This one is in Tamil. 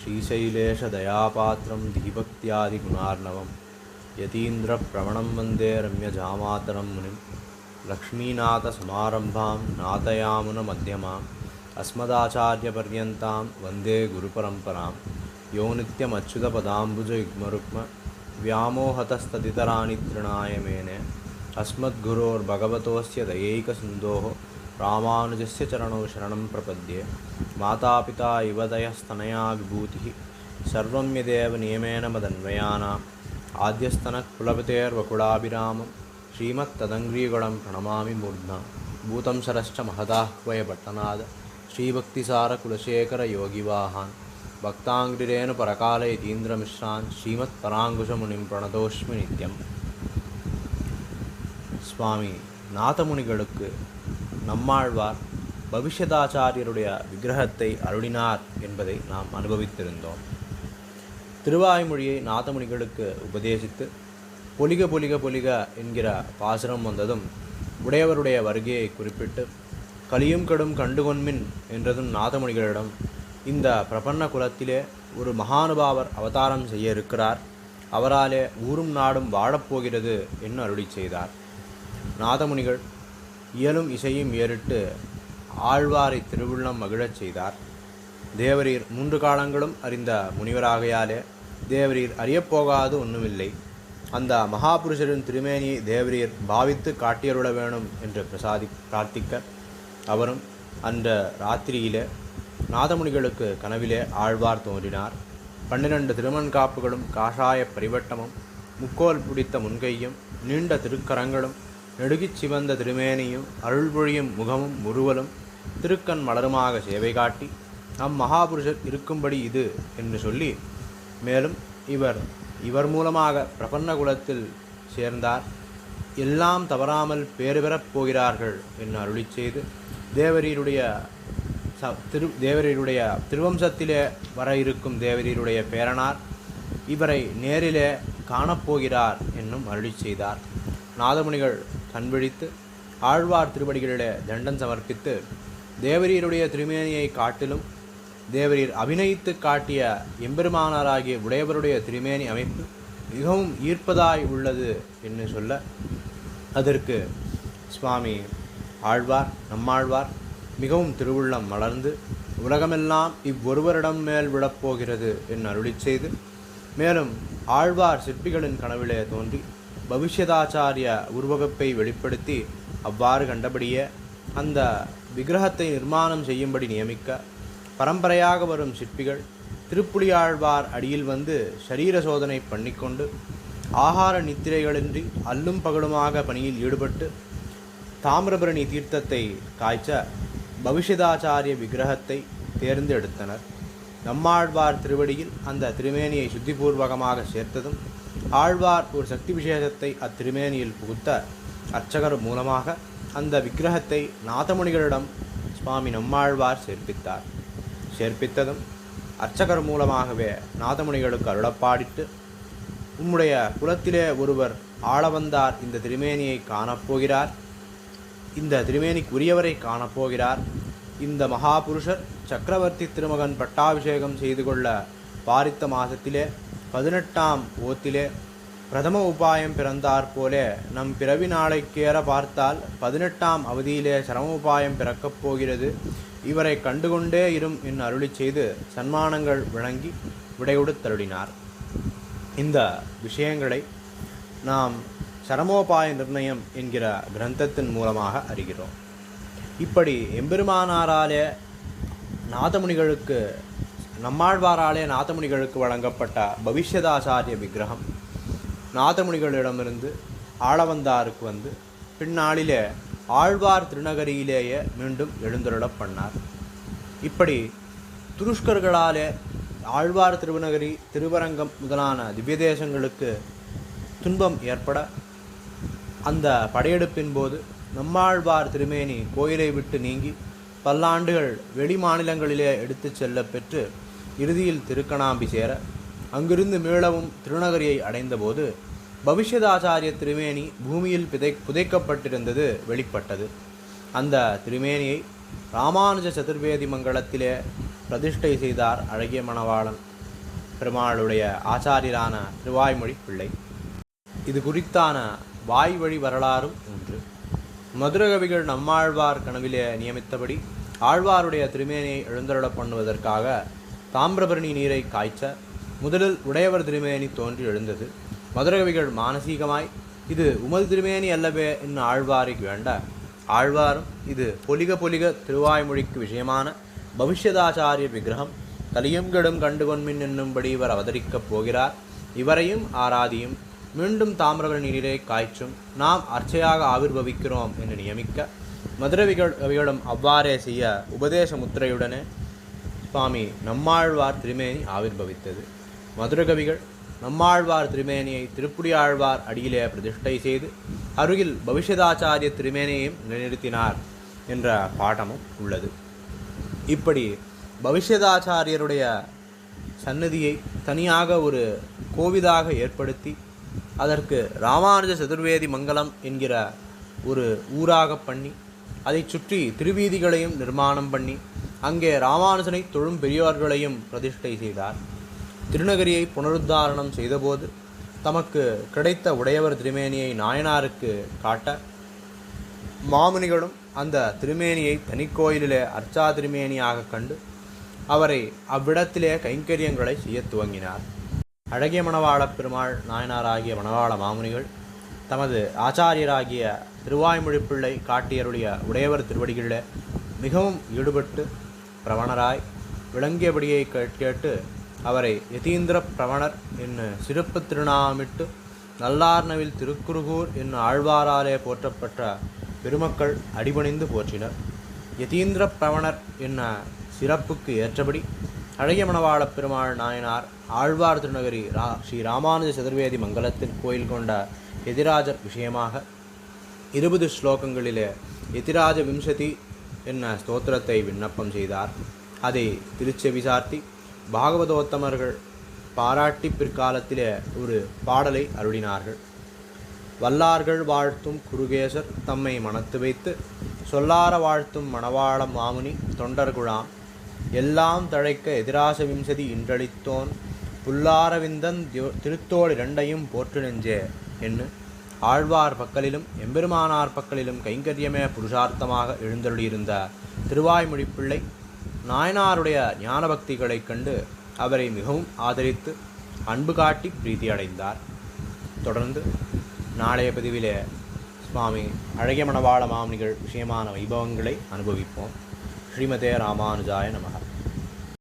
श्रीशैलेशदयापात्रं धीभक्त्यादिगुणार्णवं यतीन्द्रप्रवणं वन्दे रम्यजामातरं मुनिं लक्ष्मीनाथसमारम्भां नाथयामुनमध्यमाम् अस्मदाचार्यपर्यन्तां वन्दे गुरुपरम्परां यो नित्यमच्युतपदाम्बुजयुग्मरुक्म व्यामोहतस्तदितराणि तृणाय मेने अस्मद्गुरोर्भगवतोऽस्य दयैकसिन्धोः रामानुजस्य चरणौ शरणं प्रपद्ये। मातापिता युवतयस्तनया विभूतिः सर्वं यदेव नियमेन मदन्वयानाम् आद्यस्तनः कुलपतेर्वकुलाभिरामं श्रीमत्तदङ्घ्रीगुणं प्रणमामि मूर्ध्ना भूतं शरश्च महदाह्वयपट्टनाद श्रीभक्तिसारकुलशेखरयोगिवाहान् भक्ताङ्घ्रिरेणुपरकालयतीन्द्रमिश्रान् श्रीमत्पराङ्कुशमुनिं प्रणतोऽस्मि नित्यम्. சுவாமி நாதமுனிகளுக்கு நம்மாழ்வார் பவிஷ்யதாச்சாரியருடைய விக்கிரகத்தை அருளினார் என்பதை நாம் அனுபவித்திருந்தோம். திருவாய்மொழியை நாதமுனிகளுக்கு உபதேசித்து பொலிக பொலிக பொலிக என்கிற பாசுரம் வந்ததும் உடையவருடைய வருகையை குறிப்பிட்டு கலியும் கடும் கண்டுகொன்மின் என்றதும் நாதமுனிகளிடம் இந்த பிரபன்ன குலத்திலே ஒரு மகானுபாவர் அவதாரம் செய்ய இருக்கிறார், அவராலே ஊரும் நாடும் வாழப்போகிறது என்று அருளி செய்தார். நாதமுனிகள் இயலும் இசையும் ஏறிட்டு ஆழ்வாரை திருவுள்ளம் மகிழச் செய்தார். தேவரீர் 3 காலங்களும் அறிந்த முனிவராகையாலே தேவரீர் அறியப்போகாது ஒன்றுமில்லை. அந்த மகாபுருஷரின் திருமேனியை தேவரீர் பாவித்து காட்டியருள வேணும் என்று பிரார்த்திக்க அவரும் அந்த ராத்திரியிலே நாதமுனிகளுக்கு கனவிலே ஆழ்வார் தோன்றினார். 12 திருமண்காப்புகளும் காஷாய பரிவட்டமும் முக்கோல் பிடித்த முன்கையும் நீண்ட திருக்கரங்களும் நெடுகிச் சிவந்த திருமேனியும் அருள்பொழியும் முகமும் முறுவலும் திருக்கண் மலருமாக சேவை காட்டி அம்மகாபுருஷர் இருக்கும்படி இது என்று சொல்லி, மேலும் இவர் மூலமாக பிரபன்ன குலத்தில் சேர்ந்தார், எல்லாம் தவறாமல் பேறு பெறப் போகிறார்கள் என்று அருளி செய்து தேவரீருடைய திருவம்சத்திலே வர இருக்கும் தேவரீருடைய பேரனார் இவரை நேரிலே காணப்போகிறார் என்னும் அருளி செய்தார். நாதமுனிகள் கண்விழித்து ஆழ்வார் திருவடிகளிலே தண்டன் சமர்ப்பித்து தேவரீருடைய திருமேனியை காட்டிலும் தேவரீர் அபிநயித்து காட்டிய எம்பெருமானாராகிய உடையவருடைய திருமேனி அமைப்பு மிகவும் ஈர்ப்பதாய் உள்ளது என்று சொல்ல, அதற்கு சுவாமி ஆழ்வார் நம்மாழ்வார் மிகவும் திருவுள்ளம் மலர்ந்து உலகமெல்லாம் இவ்வொருவரிடம் மேல் விழப்போகிறது என்று அருளி செய்து, மேலும் ஆழ்வார் சிற்பிகளின் கனவிலே தோன்றி பவிஷ்யதாச்சாரிய உருவகப்பை வெளிப்படுத்தி அவ்வாறு கண்டபடியே அந்த விக்கிரகத்தை நிர்மாணம் செய்யும்படி நியமிக்க பரம்பரையாக வரும் சிற்பிகள் திருப்புலியாழ்வார் அடியில் வந்து சரீர சோதனை பண்ணிக்கொண்டு ஆகார நித்திரைகளின்றி அல்லும் பகலுமாக பணியில் ஈடுபட்டு தாமிரபரணி தீர்த்தத்தை காய்ச்ச பவிஷ்யதாச்சாரிய விக்கிரகத்தை தேர்ந்தெடுத்தனர். நம்மாழ்வார் திருவடியில் அந்த திருமேனியை சுத்திபூர்வகமாக சேர்த்ததும் ஆழ்வார் ஒரு சக்தி விசேஷத்தை அத்திருமேனியில் புகுத்த அர்ச்சகர் மூலமாக அந்த விக்கிரகத்தை நாதமுனிகளிடம் சுவாமி நம்மாழ்வார் சேர்ப்பித்ததும் அர்ச்சகர் மூலமாகவே நாதமுனிகளுக்கு அருளப்பாடிட்டு, உம்முடைய குலத்திலே ஒருவர் ஆள வந்தார், இந்த திருமேனியை காணப்போகிறார், இந்த திருமேனிக்குரியவரை காணப்போகிறார், இந்த மகாபுருஷர் சக்கரவர்த்தி திருமகன் பட்டாபிஷேகம் செய்து கொள்ள பாரித்த மாதத்திலே 18ஆம் ஓத்திலே பிரதம உபாயம் பிறந்தார் போலே நம் பிறவி நாளைக்கேற பார்த்தால் 18ஆம் அவதியிலே சரம உபாயம் பிறக்கப் போகிறது, இவரை கண்டுகொண்டே இரும் என்று அருளி செய்து சன்மானங்கள் வழங்கி விடையொடுத்தருளினார். இந்த விஷயங்களை நாம் சரமோபாய நிர்ணயம் என்கிற கிரந்தத்தின் மூலமாக அறிகிறோம். இப்படி எம்பெருமானாராலே நாதமுனிகளுக்கு நம்மாழ்வாராலே நாதமுனிகளுக்கு வழங்கப்பட்ட பவிஷ்யதாச்சாரிய விக்கிரகம் நாதமுனிகளிடமிருந்து ஆளவந்தாருக்கு வந்து பின்னாளிலே ஆழ்வார் திருநகரியிலேயே மீண்டும் எழுந்தருளப் பண்ணார். இப்படி துருஷ்கர்களாலே ஆழ்வார் திருநகரி திருவரங்கம் முதலான திவ்ய தேசங்களுக்கு துன்பம் ஏற்பட அந்த படையெடுப்பின் போது நம்மாழ்வார் திருமேனி கோயிலை விட்டு நீங்கி பல்லாண்டுகள் வெளி மாநிலங்களிலே எடுத்து செல்ல பெற்று இறுதியில் திருக்கணாம்பி சேர அங்கிருந்து மீளவும் திருநகரியை அடைந்தபோது பவிஷ்யதாச்சாரிய திருமேனி பூமியில் புதைக்கப்பட்டிருந்தது வெளிப்பட்டது. அந்த திருமேனியை ராமானுஜ சதுர்வேதி மங்களத்திலே பிரதிஷ்டை செய்தார் அழகிய மணவாளன் பெருமாளுடைய ஆச்சாரியரான திருவாய்மொழி பிள்ளை. இது குறித்தான வாய்வழி வரலாறும் ஒன்று. மதுரகவிகள் நம்மாழ்வார் கனவிலே நியமித்தபடி ஆழ்வாருடைய திருமேனியை எழுந்தருளப் பண்ணுவதற்காக தாமிரபரணி நீரை காய்ச்ச முதலில் உடையவர் திருமேனி தோன்றி எழுந்தது. மதுரகவிகள் மானசீகமாய், இது உமது திருமேனி அல்லவே என்று ஆழ்வாரை வேண்ட, ஆழ்வாரும் இது பொலிக பொலிக திருவாய்மொழிக்கு விஷயமான பவிஷ்யதாச்சாரிய விக்கிரகம் கலியும் கெடும் கண்டுகொன்மின் என்னும்படி இவர் அவதரிக்கப் போகிறார், இவரையும் ஆராதியும், மீண்டும் தாமிரபரணி நீரை காய்ச்சும், நாம் அர்ச்சையாக ஆவிர்வவிக்கிறோம் என்று நியமிக்க மதுரகவிகளும் அவ்வாறே செய்ய உபதேச முத்திரையுடனே சுவாமி நம்மாழ்வார் திருமேனி ஆவிர்வவித்தது. மதுரகவிகள் நம்மாழ்வார் திருமேனியை திருப்புடியாழ்வார் அடியிலே பிரதிஷ்டை செய்து அருகில் பவிஷ்யதாச்சாரிய திருமேனியையும் நிலைநிறுத்தினார் என்ற பாடமும் உள்ளது. இப்படி பவிஷ்யதாச்சாரியருடைய சன்னதியை தனியாக ஒரு கோவிலாக ஏற்படுத்தி அதற்கு ராமானுஜ சதுர்வேதி மங்கலம் என்கிற ஒரு ஊராக பண்ணி அதை சுற்றி திருவீதிகளையும் நிர்மாணம் பண்ணி அங்கே ராமானுஜனை தொழும் பெரியோர்களையும் பிரதிஷ்டை செய்தார். திருநகரியை புனருத்தாரணம் செய்தபோது தமக்கு கிடைத்த உடையவர் திருமேனியை நாயனாருக்கு காட்ட மாமுனிகளும் அந்த திருமேனியை தனிக்கோயிலிலே அர்ச்சா திருமேனியாக கண்டு அவரை அவ்விடத்திலே கைங்கரியங்களை செய்ய துவங்கினார். அழகிய மணவாளப் பெருமாள் நாயனாராகிய மணவாள மாமுனிகள் தமது ஆச்சாரியராகிய திருவாய்மொழி பிள்ளை காட்டியருடைய உடையவர் திருவடிகளில் மிகவும் ஈடுபட்டு பிரவணராய் விளங்கியபடியை கேட்டு அவரை யதீந்திர பிரவணர் என்று சிறப்பு திருநாமிட்டு நல்லார்னவில் திருக்குறுகூர் என்று ஆழ்வாராலே போற்றப்பட்ட பெருமக்கள் அடிபணிந்து போற்றினர். யதீந்திர பிரவணர் என்ன சிறப்புக்கு ஏற்றபடி அழகிய மணவாளப் பெருமாள் நாயனார் ஆழ்வார் திருநகரி ஸ்ரீ ராமானுஜ சதுர்வேதி மங்கலத்தில் கோயில் கொண்ட எதிராஜர் விஷயமாக 20 ஸ்லோகங்களிலே எதிராஜ விம்சதி என்ன ஸ்தோத்திரத்தை விண்ணப்பம் செய்தார். அதை திருச்செவி சார்த்தி பாகவதோத்தமர்கள் பாராட்டி பிற்காலத்திலே ஒரு பாடலை அருளினார்கள். வல்லார்கள் வாழ்த்தும் குருகேசர் தம்மை மனத்து வைத்து சொல்லார வாழ்த்தும் மணவாள மாமுனி தொண்டர்குழாம் எல்லாம் தழைக்க எதிராச விம்சதி இன்றளித்தோன் புல்லாரவிந்தன் திருத்தோள் இரண்டையும் போற்று நெஞ்சே என்று ஆழ்வார் பக்கலிலும் எம்பெருமானார் பக்கலிலும் கைங்கரியமே புருஷார்த்தமாக எழுந்தருளியிருந்த திருவாய்மொழி பிள்ளை நாயனாருடைய ஞான பக்திகளைக் கண்டு அவரை மிகவும் ஆதரித்து அன்பு காட்டி பிரீதி அடைந்தார். தொடர்ந்து நாளைய பதிவிலே சுவாமி அழகிய மணவாள மாமுனிகள் விஷயமான வைபவங்களை அனுபவிப்போம். ஸ்ரீமதே ராமானுஜாய நமः.